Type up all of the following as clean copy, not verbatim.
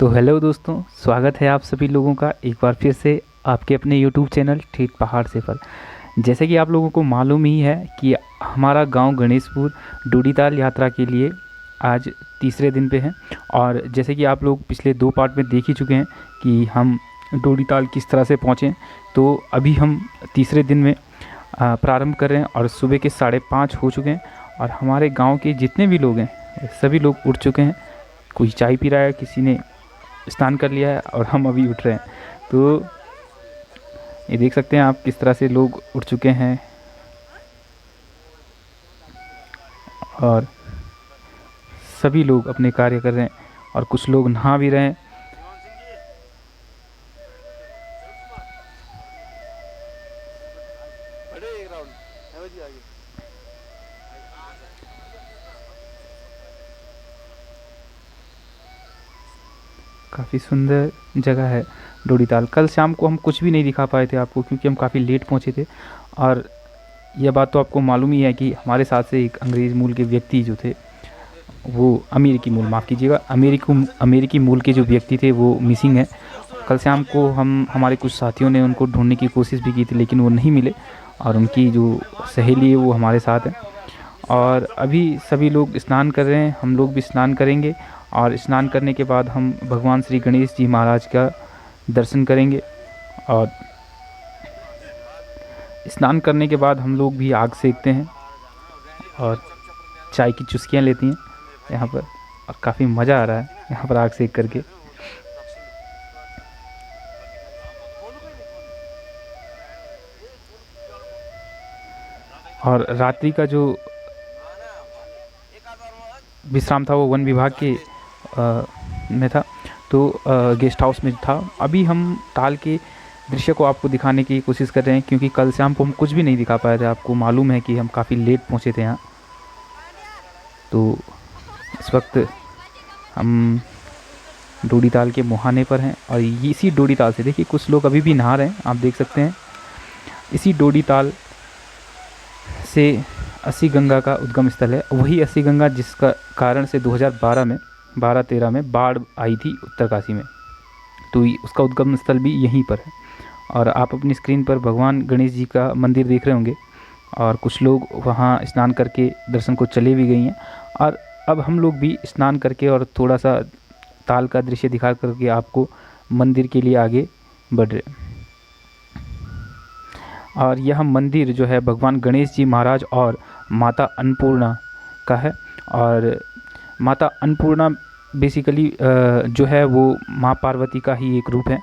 तो हेलो दोस्तों, स्वागत है आप सभी लोगों का एक बार फिर से आपके अपने यूट्यूब चैनल ठेठ पहाड़ से फल। जैसे कि आप लोगों को मालूम ही है कि हमारा गांव गणेशपुर डोडीताल यात्रा के लिए आज तीसरे दिन पे है। और जैसे कि आप लोग पिछले 2 पार्ट में देख ही चुके हैं कि हम डोडीताल किस तरह से पहुँचे, तो अभी हम तीसरे दिन में प्रारंभ कर रहे हैं और सुबह के 5:30 हो चुके हैं। और हमारे गाँव के जितने भी लोग हैं सभी लोग उठ चुके हैं। कोई चाय पी रहा है, किसी ने स्नान कर लिया है और हम अभी उठ रहे हैं। तो ये देख सकते हैं आप किस तरह से लोग उठ चुके हैं और सभी लोग अपने कार्य कर रहे हैं और कुछ लोग नहा भी रहे हैं। काफ़ी सुंदर जगह है डोडीताल। कल शाम को हम कुछ भी नहीं दिखा पाए थे आपको, क्योंकि हम काफ़ी लेट पहुंचे थे। और यह बात तो आपको मालूम ही है कि हमारे साथ से एक अंग्रेज़ मूल के व्यक्ति जो थे, वो अमेरिकी मूल, माफ़ कीजिएगा, अमेरिकी मूल के जो व्यक्ति थे वो मिसिंग है। कल शाम को हमारे कुछ साथियों ने उनको ढूंढने की कोशिश भी की थी, लेकिन वो नहीं मिले। और उनकी जो सहेली है वो हमारे साथ है। और अभी सभी लोग स्नान कर रहे हैं, हम लोग भी स्नान करेंगे। और स्नान करने के बाद हम भगवान श्री गणेश जी महाराज का दर्शन करेंगे। और स्नान करने के बाद हम लोग भी आग सेकते हैं और चाय की चुस्कियाँ लेती हैं यहाँ पर। और काफ़ी मज़ा आ रहा है यहाँ पर आग सेक करके। और रात्रि का जो विश्राम था वो वन विभाग के में था, तो गेस्ट हाउस में था। अभी हम ताल के दृश्य को आपको दिखाने की कोशिश कर रहे हैं, क्योंकि कल शाम को हम कुछ भी नहीं दिखा पाए थे। आपको मालूम है कि हम काफ़ी लेट पहुंचे थे यहाँ। तो इस वक्त हम डोडीताल के मुहाने पर हैं और इसी डोडीताल से देखिए कुछ लोग अभी भी नहा रहे हैं, आप देख सकते हैं। इसी डोडीताल से अस्सी गंगा का उद्गम स्थल है। वही अस्सी गंगा जिसका कारण से 2012 में 12-13 में बाढ़ आई थी उत्तरकाशी में, तो उसका उद्गम स्थल भी यहीं पर है। और आप अपनी स्क्रीन पर भगवान गणेश जी का मंदिर देख रहे होंगे। और कुछ लोग वहाँ स्नान करके दर्शन को चले भी गई हैं। और अब हम लोग भी स्नान करके और थोड़ा सा ताल का दृश्य दिखा करके आपको मंदिर के लिए आगे बढ़ रहे हैं। और यह मंदिर जो है भगवान गणेश जी महाराज और माता अन्नपूर्णा का है। और माता अन्नपूर्णा बेसिकली जो है वो माँ पार्वती का ही एक रूप है,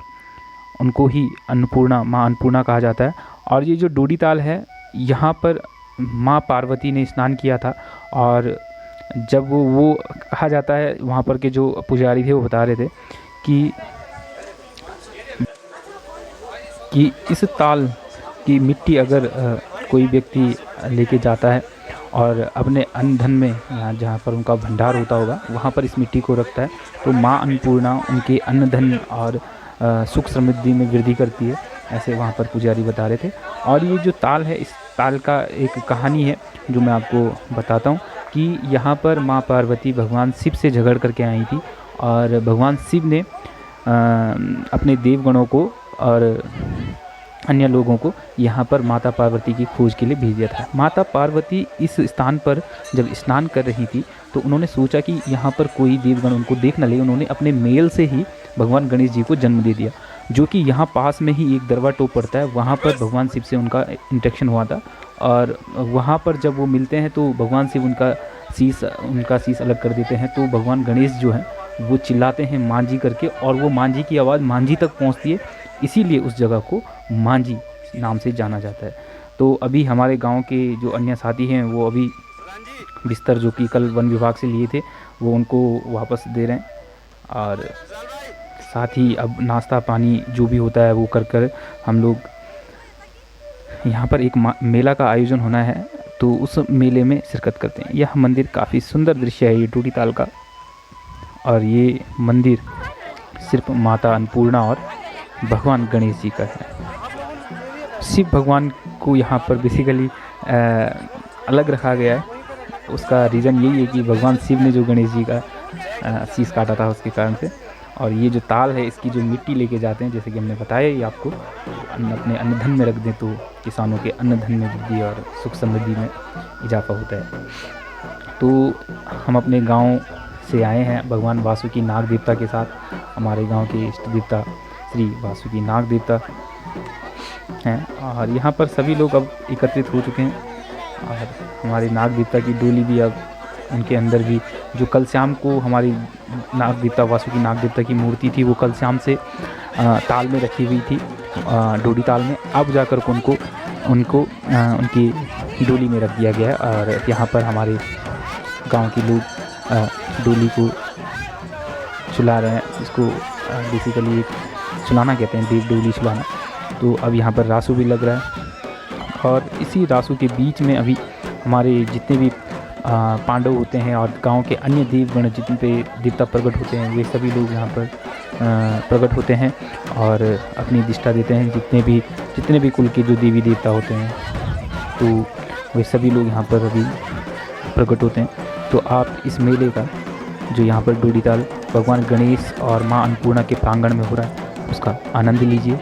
उनको ही अन्नपूर्णा, माँ अन्नपूर्णा कहा जाता है। और ये जो डोडीताल है, यहाँ पर माँ पार्वती ने स्नान किया था। और जब वो कहा जाता है, वहाँ पर के जो पुजारी थे वो बता रहे थे कि इस ताल की मिट्टी अगर कोई व्यक्ति लेके जाता है और अपने अन्न धन में, यहाँ जहाँ पर उनका भंडार होता होगा वहाँ पर इस मिट्टी को रखता है, तो माँ अन्नपूर्णा उनके अन्न धन और सुख समृद्धि में वृद्धि करती है, ऐसे वहाँ पर पुजारी बता रहे थे। और ये जो ताल है, इस ताल का एक कहानी है जो मैं आपको बताता हूँ कि यहाँ पर माँ पार्वती भगवान शिव से झगड़ करके आई थी। और भगवान शिव ने अपने देवगणों को और अन्य लोगों को यहाँ पर माता पार्वती की खोज के लिए भेज दिया था। माता पार्वती इस स्थान पर जब स्नान कर रही थी, तो उन्होंने सोचा कि यहाँ पर कोई देवगण उनको देख न ले। उन्होंने अपने मेल से ही भगवान गणेश जी को जन्म दे दिया, जो कि यहाँ पास में ही एक दरवा टोप पड़ता है, वहाँ पर भगवान शिव से उनका इंटरेक्शन हुआ था। और वहाँ पर जब वो मिलते हैं तो भगवान शिव उनका शीश अलग कर देते हैं। तो भगवान गणेश जो हैं वो चिल्लाते हैं मांझी करके, और वो मांझी की आवाज़ मांझी तक पहुँचती है, इसीलिए उस जगह को मांझी नाम से जाना जाता है। तो अभी हमारे गांव के जो अन्य साथी हैं वो अभी बिस्तर जो कि कल वन विभाग से लिए थे वो उनको वापस दे रहे हैं। और साथ ही अब नाश्ता पानी जो भी होता है वो कर हम लोग, यहाँ पर एक मेला का आयोजन होना है, तो उस मेले में शिरकत करते हैं। यह मंदिर काफ़ी सुंदर दृश्य है ये डोडीताल का। और ये मंदिर सिर्फ माता अन्नपूर्णा और भगवान गणेश जी का है। शिव भगवान को यहाँ पर बेसिकली अलग रखा गया है। उसका रीज़न यही है कि भगवान शिव ने जो गणेश जी का शीश काटा था उसके कारण से। और ये जो ताल है इसकी जो मिट्टी लेके जाते हैं, जैसे कि हमने बताया ही आपको, अपने अन्न धन में रख दें तो किसानों के अन्न धन में वृद्धि और सुख समृद्धि में इजाफा होता है। तो हम अपने गांव से आए हैं भगवान वासुकी नाग देवता के साथ। हमारे गांव के इष्ट देवता श्री वासुकी नाग देवता हैं और यहाँ पर सभी लोग अब एकत्रित हो चुके हैं और हमारे नाग देवता की डोली भी अब उनके अंदर भी, जो कल शाम को हमारी नाग देवता वासुकी नाग देवता की मूर्ति थी वो कल शाम से ताल में रखी हुई थी, डोडी ताल में। अब जाकर उनको उनकी डोली में रख दिया गया है और यहाँ पर हमारे गांव के लोग डोली को चुला रहे हैं। इसको बेसिकली चुलाना कहते हैं, देव डोली चुलाना। तो अब यहाँ पर रासू भी लग रहा है और इसी रासू के बीच में अभी हमारे जितने भी पांडव होते हैं और गांव के अन्य देवगण जितने पे देवता प्रकट होते हैं वे सभी लोग यहाँ पर प्रकट होते हैं और अपनी दिष्टा देते हैं। जितने भी कुल के जो देवी देवता होते हैं तो वे सभी लोग यहाँ पर अभी प्रकट होते हैं। तो आप इस मेले का जो यहाँ पर डोडी ताल भगवान गणेश और माँ अन्नपूर्णा के प्रांगण में हो रहा है उसका आनंद लीजिए।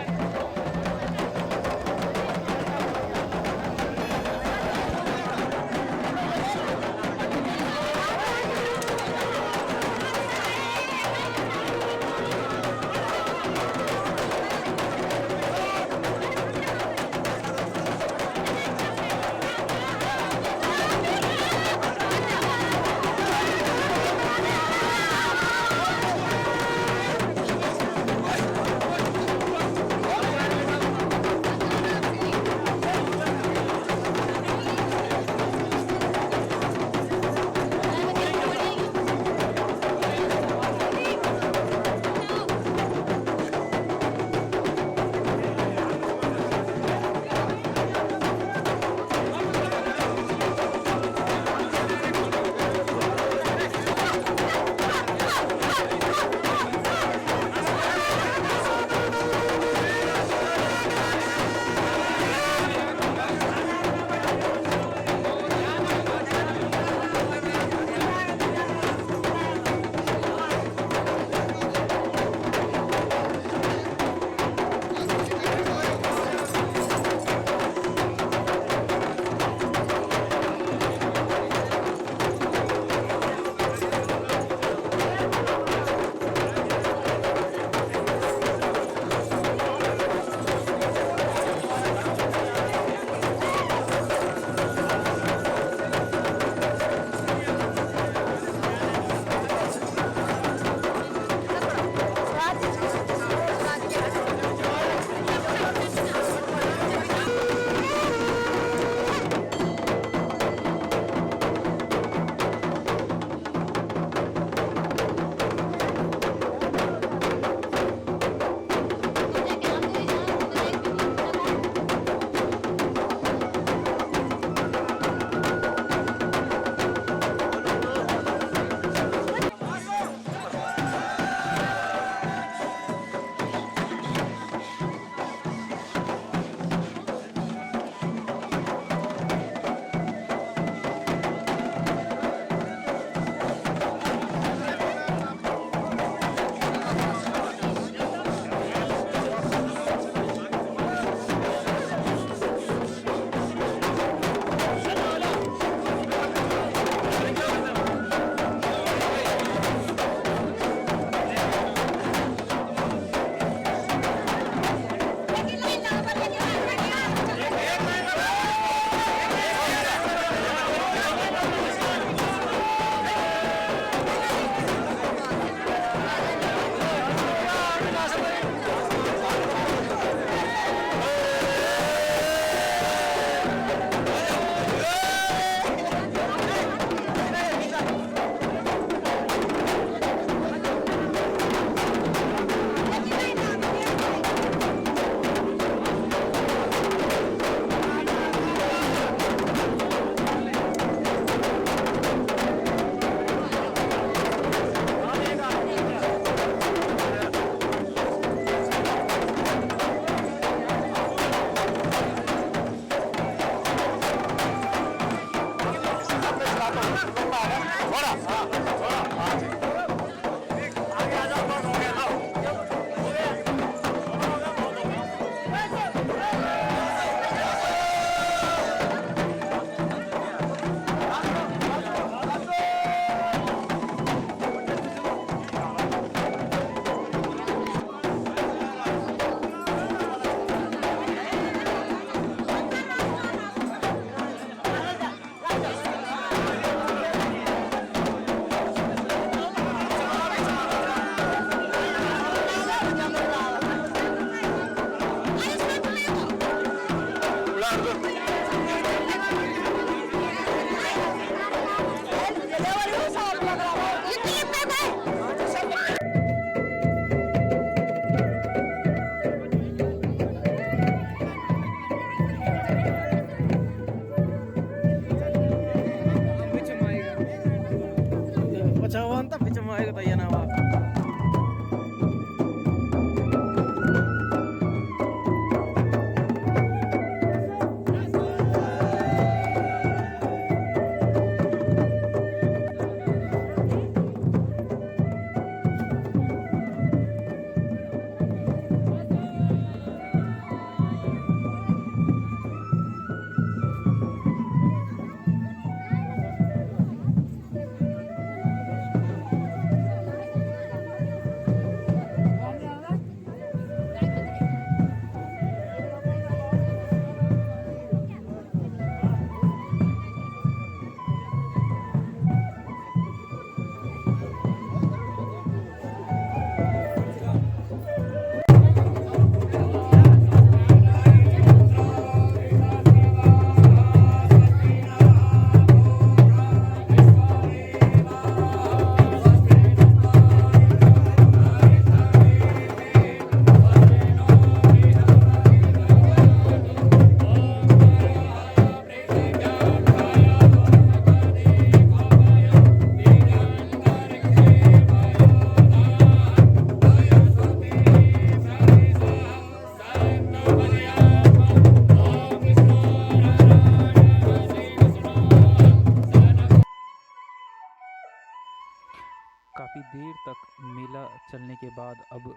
चलने के बाद अब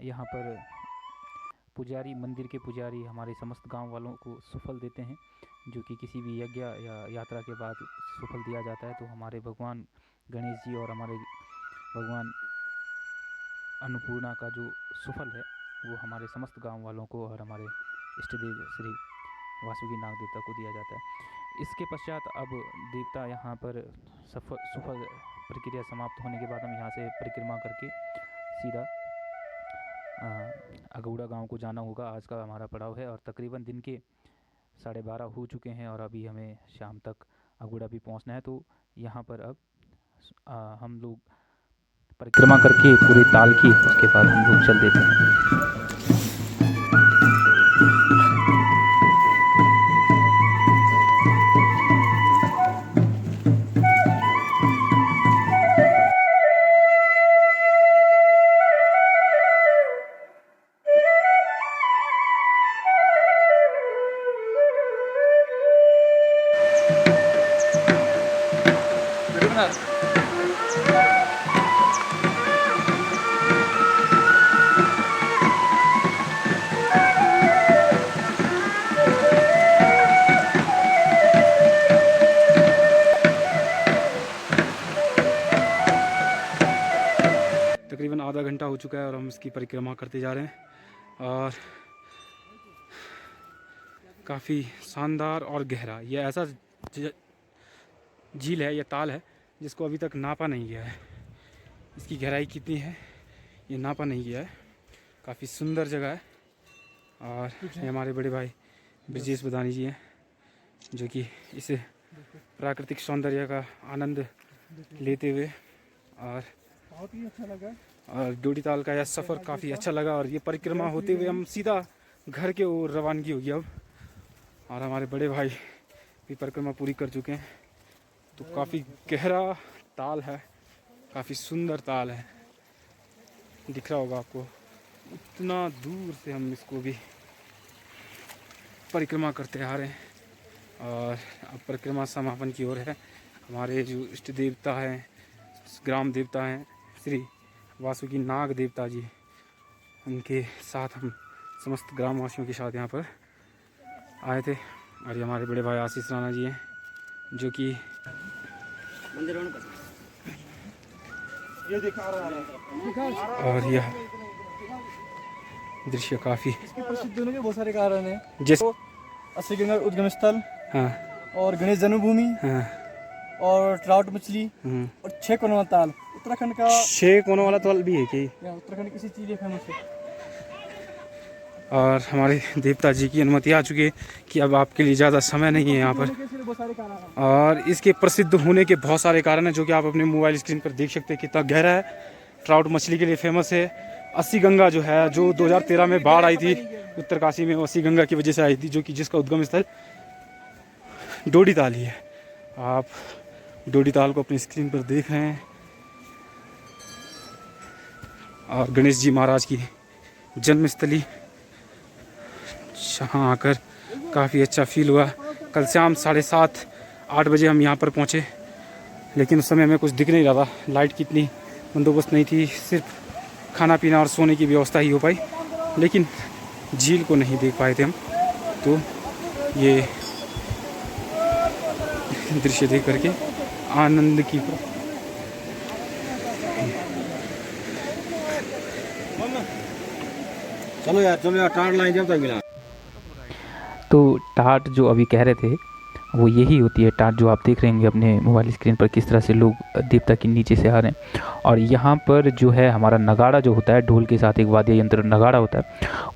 यहाँ पर पुजारी, मंदिर के पुजारी हमारे समस्त गांव वालों को सुफल देते हैं, जो कि किसी भी यज्ञ या यात्रा के बाद सुफल दिया जाता है। तो हमारे भगवान गणेश जी और हमारे भगवान अन्नपूर्णा का जो सुफल है वो हमारे समस्त गांव वालों को और हमारे इष्ट देव श्री वासुकी नाग देवता को दिया जाता है। इसके पश्चात अब देवता यहाँ पर सुफल प्रक्रिया समाप्त होने के बाद हम यहाँ से परिक्रमा करके सीधा अगौड़ा गांव को जाना होगा। आज का हमारा पड़ाव है और तकरीबन दिन के 12:30 हो चुके हैं और अभी हमें शाम तक अगौड़ा भी पहुंचना है। तो यहाँ पर अब हम लोग परिक्रमा करके पूरे ताल की, उसके बाद हम लोग चल देते हैं। तकरीबन आधा घंटा हो चुका है और हम इसकी परिक्रमा करते जा रहे हैं और काफ़ी शानदार और गहरा ये ऐसा झील है या ताल है जिसको अभी तक नापा नहीं गया है। इसकी गहराई कितनी है ये नापा नहीं गया है। काफ़ी सुंदर जगह है और ये हमारे बड़े भाई ब्रजेश बदानी जी हैं जो कि इस प्राकृतिक सौंदर्य का आनंद लेते हुए और बहुत ही अच्छा लगा और डोडी ताल का यह सफ़र काफ़ी अच्छा लगा। और ये परिक्रमा होते हुए हम सीधा घर के ओर रवानगी होगी अब। और हमारे बड़े भाई भी परिक्रमा पूरी कर चुके हैं। तो काफ़ी गहरा ताल है, काफ़ी सुंदर ताल है, दिख रहा होगा आपको। इतना दूर से हम इसको भी परिक्रमा करते आ रहे हैं और अब परिक्रमा समापन की ओर है। हमारे जो इष्ट देवता हैं, ग्राम देवता हैं श्री वासुकी नाग देवता जी, उनके साथ हम समस्त ग्रामवासियों के साथ यहाँ पर आए थे। और ये हमारे बड़े भाई आशीष राणा जी हैं जो कि ये दिखा रहा है। और यह दृश्य काफ़ी प्रसिद्ध होने के बहुत सारे कारण हैं, जैसे अस्सी गंगा उद्गम स्थल हाँ और गणेश जन्मभूमि हाँ और ट्राउट मछली और 6 कोना ताल उत्तराखंड का। 6 कोनों वाला ताल भी है कि उत्तराखंड किसी चीज़ फेमस है। और हमारे देवता जी की अनुमति आ चुकी है कि अब आपके लिए ज़्यादा समय नहीं है यहाँ पर। बहुत सारे कारण हैं। और इसके प्रसिद्ध होने के बहुत सारे कारण हैं जो कि आप अपने मोबाइल स्क्रीन पर देख सकते हैं कितना गहरा है। ट्राउट मछली के लिए फेमस है। अस्सी गंगा जो है, जो 2013 में बाढ़ आई थी उत्तरकाशी में, अस्सी गंगा की वजह से आई थी, जो कि जिसका उद्गम स्थल डोडी ताल ही है। आप डोडी ताल को अपनी स्क्रीन पर देख रहे हैं। और गणेश जी महाराज की जन्मस्थली, जहाँ आकर काफ़ी अच्छा फील हुआ। कल शाम 7:30-8 बजे हम यहाँ पर पहुँचे, लेकिन उस समय हमें कुछ दिख नहीं रहा था। लाइट की इतनी बंदोबस्त नहीं थी, सिर्फ खाना पीना और सोने की व्यवस्था ही हो पाई, लेकिन झील को नहीं देख पाए थे हम। तो ये दृश्य देख करके आनंद की चलो यार टाट लाइन जब तक मिला। तो टाट जो अभी कह रहे थे वो यही होती है। टाट जो आप देख रहे होंगे अपने मोबाइल स्क्रीन पर, किस तरह से लोग देवता के नीचे से आ रहे हैं। और यहाँ पर जो है हमारा नगाड़ा जो होता है, ढोल के साथ एक वाद्य यंत्र नगाड़ा होता है,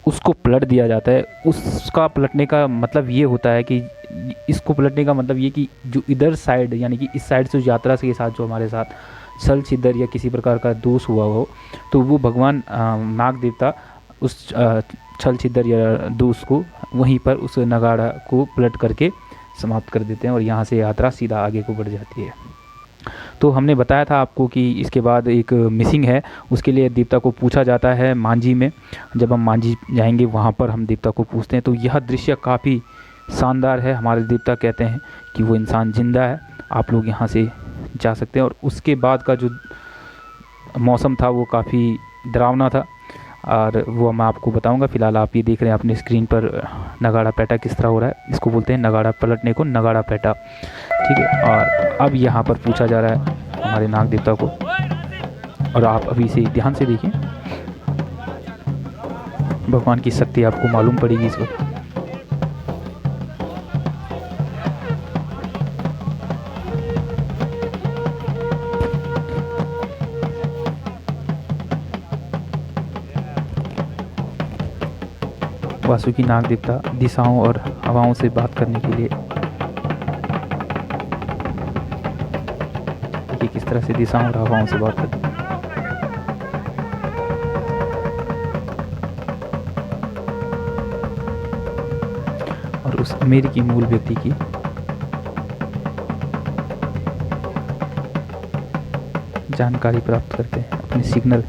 उसको पलट दिया जाता है। उसका पलटने का मतलब ये होता है कि इसको पलटने का मतलब ये कि जो इधर साइड यानी कि इस साइड से यात्रा के साथ जो हमारे साथ छल छिद्र या किसी प्रकार का दोष हुआ हो, तो वो भगवान नाग देवता उस छल छिद्र या दोष को वहीं पर उस नगाड़ा को पलट करके समाप्त कर देते हैं और यहाँ से यात्रा सीधा आगे को बढ़ जाती है। तो हमने बताया था आपको कि इसके बाद एक मिसिंग है, उसके लिए देवता को पूछा जाता है मांझी में। जब हम मांझी जाएंगे वहाँ पर हम देवता को पूछते हैं। तो यह दृश्य काफ़ी शानदार है। हमारे देवता कहते हैं कि वो इंसान जिंदा है, आप लोग यहाँ से जा सकते हैं। और उसके बाद का जो मौसम था वो काफ़ी डरावना था, और वो मैं आपको बताऊंगा। फ़िलहाल आप ये देख रहे हैं अपने स्क्रीन पर नगाड़ा पैटा किस तरह हो रहा है। इसको बोलते हैं नगाड़ा पलटने को नगाड़ा पैटा, ठीक है। और अब यहाँ पर पूछा जा रहा है हमारे नाग देवता को, और आप अभी से ध्यान से देखिए, भगवान की शक्ति आपको मालूम पड़ेगी इस वक्त। वासुकी नाग देवता दिशाओं और हवाओं से बात करने के लिए, देखिए किस तरह से दिशाओं और हवाओं से बात करते हैं। और उस अमेरिकी मूल व्यक्ति की जानकारी प्राप्त करते हैं अपने सिग्नल।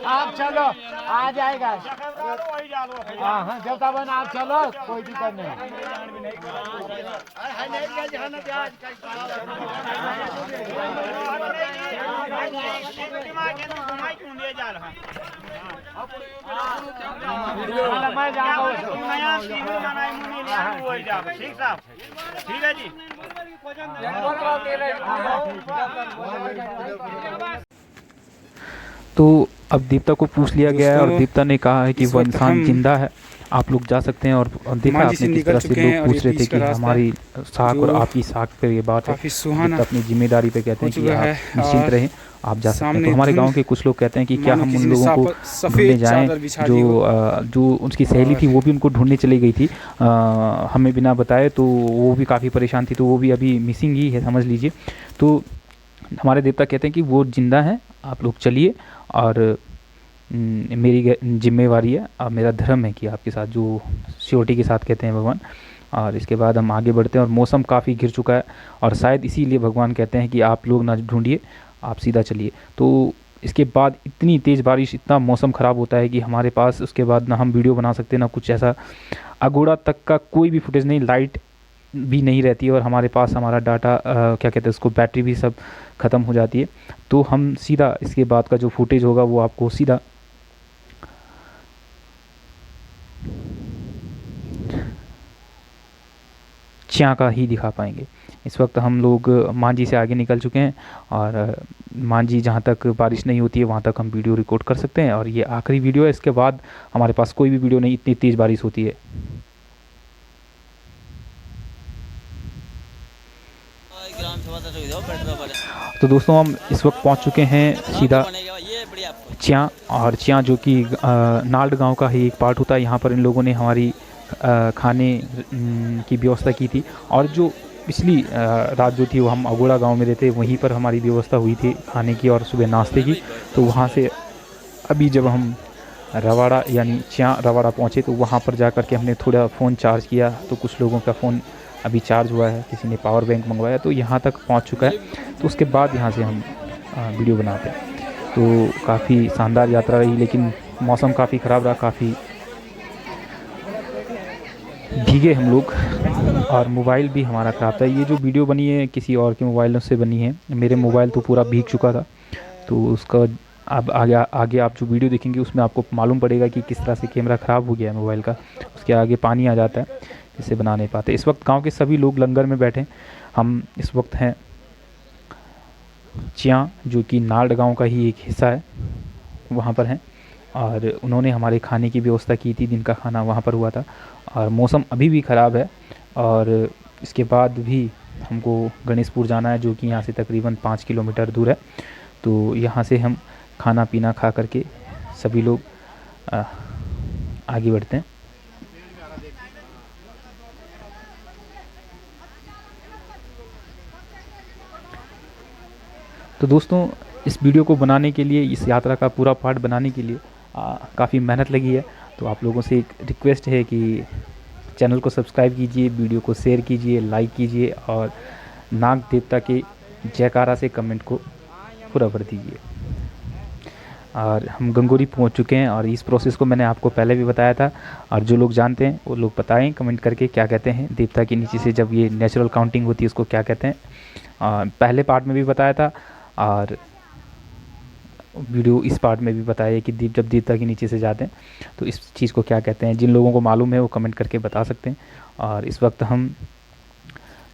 आप चलो आ जाएगा। हाँ हाँ जब तक आप चलो कोई दिक्कत नहीं। ठीक है जी। तो अब दीप्ता को पूछ लिया गया है, और दोस्तों, दीप्ता ने कहा है कि इस वो वक्त इंसान हम जिंदा है। आप लोग जा सकते हैं। और देखा मांझी से आपने किस निकल तरह से चुके हैं, लोग और पूछ ये रहे थे बीच का कि रास्ता हमारी साख और जो आपकी साख पे ये बात है। काफ़ी सुहाना दीप्ता अपनी जिम्मेदारी पे कहते हो हैं कि चुका आप है, निश्चिंत और रहें, आप जा सकते हैं। सामने तो हमारे गांव धुंध के कुछ लोग कहते हैं कि क्या मानो हम किसी उन ने लोगों को सफ़ेद ढूंढने जाएं चादर बिछा दी हो। जो उनकी सहेली और थी वो भी उनको ढूंढने चली गई थी हमें बिना बताए। तो वो भी काफ़ी परेशान थी, तो वो भी अभी मिसिंग ही है समझ लीजिए। तो हमारे देवता कहते हैं कि वो जिंदा है, आप लोग चलिए, और मेरी जिम्मेवारी है और मेरा धर्म है कि आपके साथ, जो श्योरिटी के साथ कहते हैं भगवान। और इसके बाद हम आगे बढ़ते हैं, और मौसम काफ़ी घिर चुका है, और शायद इसीलिए भगवान कहते हैं कि आप लोग ना ढूंढिए, आप सीधा चलिए। तो इसके बाद इतनी तेज़ बारिश, इतना मौसम ख़राब होता है कि हमारे पास उसके बाद ना हम वीडियो बना सकते, ना कुछ ऐसा अगोड़ा तक का कोई भी फुटेज नहीं, लाइट भी नहीं रहती है, और हमारे पास हमारा डाटा क्या कहते हैं उसको, बैटरी भी सब ख़त्म हो जाती है। तो हम सीधा इसके बाद का जो फुटेज होगा वो आपको सीधा चियाँ का ही दिखा पाएंगे। इस वक्त हम लोग मांझी से आगे निकल चुके हैं, और मांझी जहाँ तक बारिश नहीं होती है वहाँ तक हम वीडियो रिकॉर्ड कर सकते हैं, और ये आखिरी वीडियो है। इसके बाद हमारे पास कोई भी वीडियो नहीं, इतनी तेज़ बारिश होती है। तो दोस्तों हम इस वक्त पहुँच चुके हैं सीधा चियाँ, और चियाँ जो कि नाल्ड गांव का ही एक पार्ट होता है। यहाँ पर इन लोगों ने हमारी खाने की व्यवस्था की थी, और जो पिछली रात जो थी वो हम अगोड़ा गांव में रहते, वहीं पर हमारी व्यवस्था हुई थी खाने की और सुबह नाश्ते की। तो वहाँ से अभी जब हम रवाड़ा यानी चियाँ रवाड़ा पहुँचे, तो वहाँ पर जा कर के हमने थोड़ा फ़ोन चार्ज किया, तो कुछ लोगों का फ़ोन अभी चार्ज हुआ है, किसी ने पावर बैंक मंगवाया, तो यहाँ तक पहुँच चुका है। तो उसके बाद यहाँ से हम वीडियो बनाते हैं। तो काफ़ी शानदार यात्रा रही, लेकिन मौसम काफ़ी ख़राब रहा, काफ़ी भीगे हम लोग, और मोबाइल भी हमारा ख़राब था। ये जो वीडियो बनी है किसी और के मोबाइलों से बनी है, मेरे मोबाइल तो पूरा भीग चुका था। तो उसका अब आगे आप जो वीडियो देखेंगे उसमें आपको मालूम पड़ेगा कि किस तरह से कैमरा ख़राब हो गया है मोबाइल का, उसके आगे पानी आ जाता है, इसे बना नहीं पाते। इस वक्त गांव के सभी लोग लंगर में बैठे, हम इस वक्त हैं चियाँ जो कि नाल्ड गांव का ही एक हिस्सा है, वहाँ पर हैं, और उन्होंने हमारे खाने की व्यवस्था की थी, दिन का खाना वहाँ पर हुआ था। और मौसम अभी भी ख़राब है, और इसके बाद भी हमको गणेशपुर जाना है, जो कि यहाँ से तकरीबन 5 किलोमीटर दूर है। तो यहाँ से हम खाना पीना खा करके सभी लोग आगे बढ़ते हैं। तो दोस्तों इस वीडियो को बनाने के लिए, इस यात्रा का पूरा पार्ट बनाने के लिए काफ़ी मेहनत लगी है। तो आप लोगों से एक रिक्वेस्ट है कि चैनल को सब्सक्राइब कीजिए, वीडियो को शेयर कीजिए, लाइक कीजिए और नाग देवता के जयकारा से कमेंट को पूरा भर दीजिए। और हम गंगोरी पहुंच चुके हैं और इस प्रोसेस को मैंने आपको पहले भी बताया था, और जो लोग जानते हैं वो लोग बताएं कमेंट करके क्या कहते हैं देवता के नीचे से जब ये नेचुरल काउंटिंग होती है उसको क्या कहते हैं। पहले पार्ट में भी बताया था और वीडियो इस पार्ट में भी बताया है कि जब देवता के नीचे से जाते हैं तो इस चीज़ को क्या कहते हैं। जिन लोगों को मालूम है वो कमेंट करके बता सकते हैं। और इस वक्त हम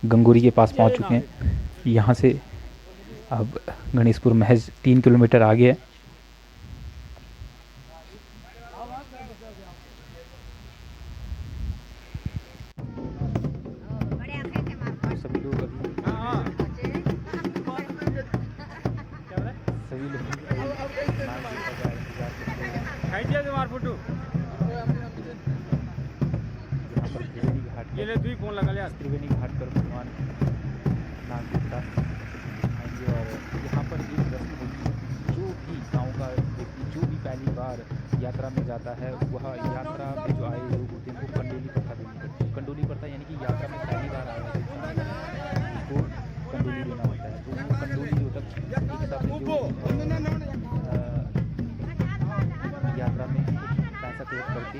गंगोरी के पास पहुंच चुके हैं। यहाँ से अब गणेशपुर महज 3 किलोमीटर आगे है। सभी लोग त्रिवेणी घाट पर भगवान नाग देवता आएंगे और यहाँ पर एक रस्म होगी। जो भी गांव का व्यक्ति जो भी पहली बार यात्रा में जाता है वह यात्रा में जो आए लोग होते हैं वो कंडोली प्रथा देनी पड़ती है। कंडोली प्रथा यानी कि यात्रा में पहली बार आया है उसको कंडोली देना होता है। तो वो कंडोली जो तक एक हिसाब से जो यात्रा में पैसा कलेक्ट करके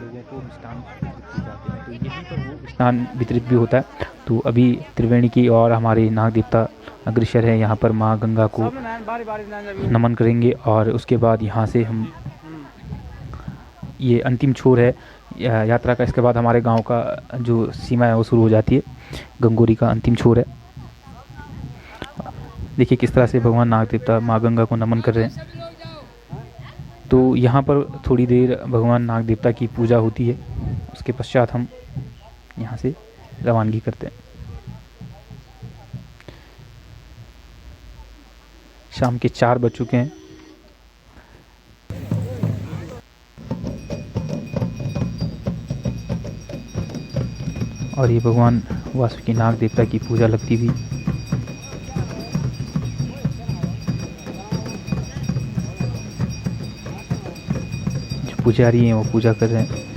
लोगों को मिष्ठान वितरित किए जाते हैं। तो यहीं पर वो मिष्ठान वितरित भी होता है। तो अभी त्रिवेणी की और हमारे नाग देवता अग्रसर है, यहाँ पर माँ गंगा को नमन करेंगे और उसके बाद यहाँ से हम ये अंतिम छोर है यात्रा का। इसके बाद हमारे गांव का जो सीमा है वो शुरू हो जाती है। गंगोरी का अंतिम छोर है। देखिए किस तरह से भगवान नाग देवता माँ गंगा को नमन कर रहे हैं। तो यहाँ पर थोड़ी देर भगवान नाग देवता की पूजा होती है। उसके पश्चात हम यहाँ से रवानगी करते हैं। शाम के 4 बज चुके हैं। और ये भगवान वासुकी नाग देवता की पूजा लगती हुई जो पुजारी हैं वो पूजा कर रहे हैं।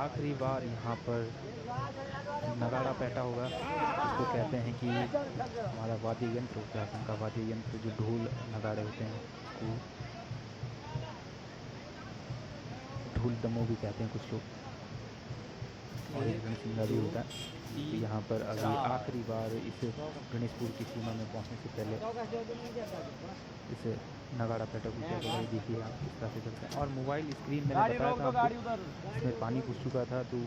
आखिरी बार यहाँ पर नगाड़ा पैटा होगा, इसको कहते हैं कि हमारा वाद्य यंत्र होता है, उनका वाद्य यंत्र जो ढोल नगाड़े होते हैं उसको ढोल दमो भी कहते हैं कुछ लोग, और एक रणसिंगा भी होता है। तो यहाँ पर अभी आखिरी बार इस गणेशपुर की सीमा में पहुँचने से पहले इस नगाड़ा पैटा को क्या देखिए आप किस तरह से करते हैं। और मोबाइल स्क्रीन मैंने बताया था आपको इसमें पानी घुस चुका था, तो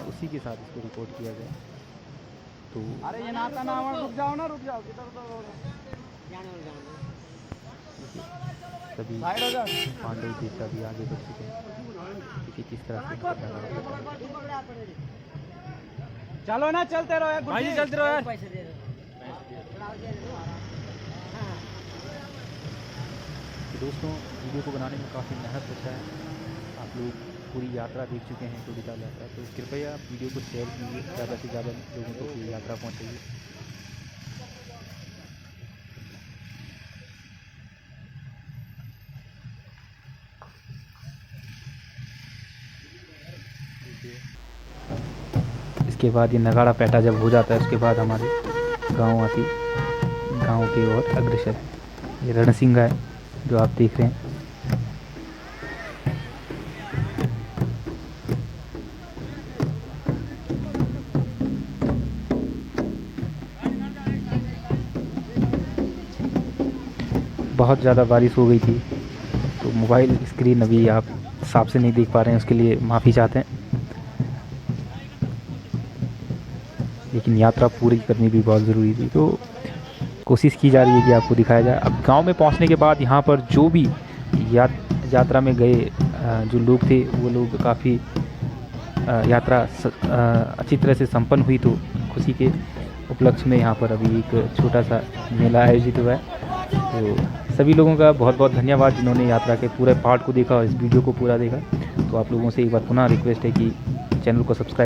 उसी के साथ इसको रिकॉर्ड किया गया। तो अरे ये नाता ना रुक जाओ ना, रुक जाओ सभी पांडव देवता भी आगे बढ़ चुके हैं। देखिए किस तरह से चलो ना, चलते रहो भाई, चलते रहो यार। दोस्तों वीडियो को बनाने में काफ़ी मेहनत लगता है। आप लोग पूरी यात्रा देख चुके हैं, चोटीताल यात्रा, तो कृपया वीडियो को शेयर कीजिए, ज़्यादा से ज़्यादा लोगों तक ये यात्रा पहुँचाइए। इसके बाद ये नगाड़ा पैटा जब हो जाता है उसके बाद हमारे गाँव की ओर अग्रसर है। ये रणसिंगा है जो आप देख रहे हैं। बहुत ज़्यादा बारिश हो गई थी तो मोबाइल स्क्रीन अभी आप साफ से नहीं देख पा रहे हैं, उसके लिए माफ़ी चाहते हैं। लेकिन यात्रा पूरी करनी भी बहुत ज़रूरी थी, तो कोशिश की जा रही है कि आपको दिखाया जाए। अब गांव में पहुंचने के बाद यहाँ पर जो भी यात्रा में गए जो लोग थे वो लोग काफ़ी यात्रा अच्छी तरह से संपन्न हुई। तो खुशी के उपलक्ष्य में यहाँ पर अभी एक छोटा सा मेला आयोजित हुआ है। तो सभी लोगों का बहुत बहुत धन्यवाद जिन्होंने यात्रा के पूरे पार्ट को देखा और इस वीडियो को पूरा देखा। तो आप लोगों से एक बार पुनः रिक्वेस्ट है कि चैनल को सब्सक्राइब